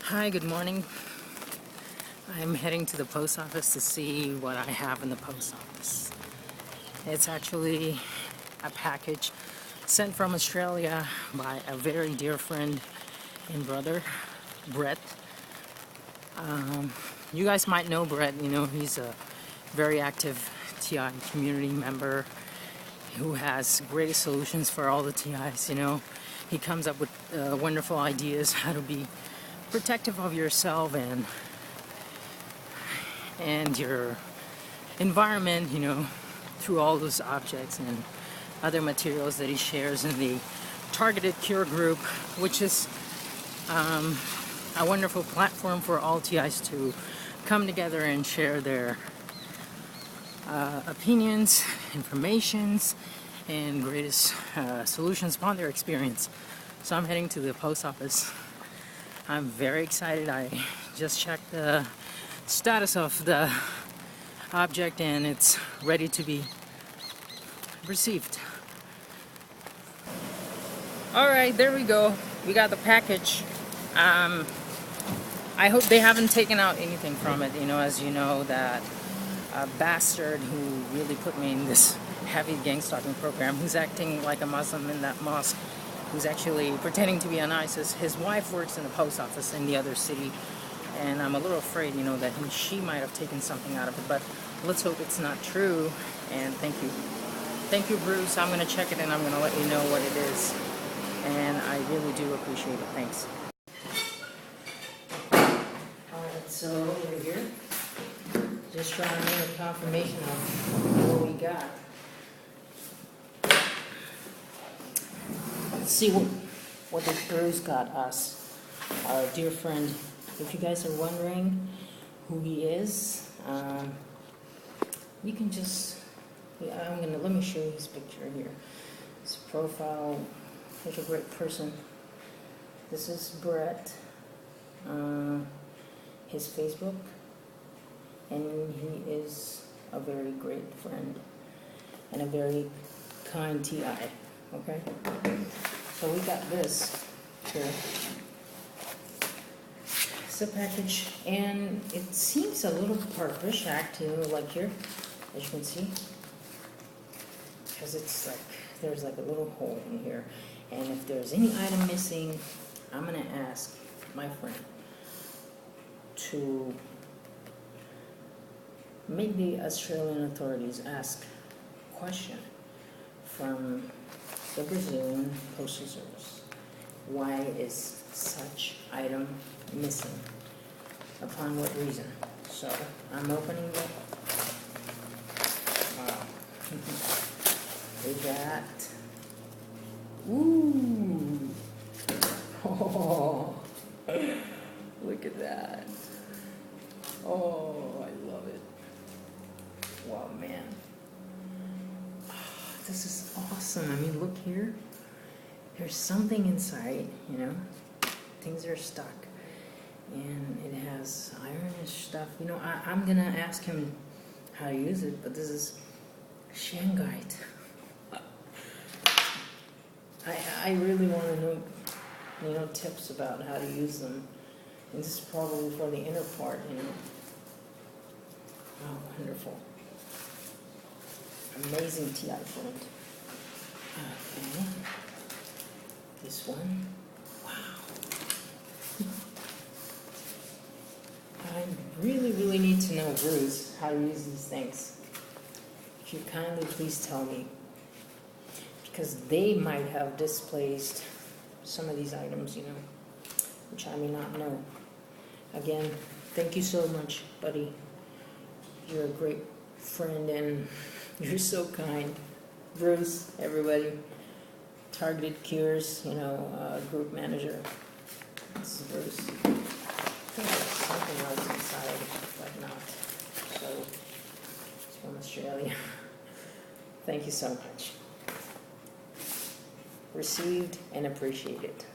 Hi, good morning. I'm heading to the post office to see what I have in the post office. It's actually a package sent from Australia by a very dear friend and brother, Brett. You guys might know Brett, he's a very active TI community member who has great solutions for all the TIs, He comes up with wonderful ideas how to be protective of yourself and your environment, through all those objects and other materials that he shares in the targeted cure group, which is a wonderful platform for all TIs to come together and share their opinions, informations, and greatest solutions upon their experience. So I'm heading to the post office. I'm very excited. I just checked the status of the object and it's ready to be received. Alright, there we go. We got the package. I hope they haven't taken out anything from it. As you know, that bastard who really put me in this heavy gang stalking program, who's acting like a Muslim in that mosque, who's actually pretending to be an ISIS. His wife works in the post office in the other city, and I'm a little afraid, that she might have taken something out of it, but let's hope it's not true. And thank you. Thank you, Bruce. I'm going to check it and I'm going to let you know what it is. And I really do appreciate it. Thanks. Alright, so over here, just trying to make a confirmation of what we got. Let's see what the Bruce got us. Our dear friend. If you guys are wondering who he is, you can just, let me show you his picture here. His profile, such a great person. This is Brett, his Facebook, and he is a very great friend and a very kind TI, okay? So we got this here. It's a package, and it seems a little purplish, like here, as you can see, because it's like there's like a little hole in here, and if there's any item missing, I'm gonna ask my friend to make the Australian authorities ask a question from the Brazilian Postal Service. Why is such item missing? Upon what reason? So I'm opening it. Wow. We got, ooh, oh, look at that. Oh, I love it. Wow, man. This is awesome. I mean, look here. There's something inside, Things are stuck. And it has ironish stuff. I'm going to ask him how to use it, but this is shungite. I really want to know, tips about how to use them. And this is probably for the inner part, Oh, wonderful. Amazing TI friend. Okay. This one. Wow. I really need to know, Bruce, how to use these things. If you kindly please tell me. Because they might have displaced some of these items, which I may not know. Again, thank you so much, buddy. You're a great friend and you're so kind. Bruce, everybody. Targeted Cures, group manager. This is Bruce. I think there's something else inside, but not. So, it's from Australia. Thank you so much. Received and appreciated.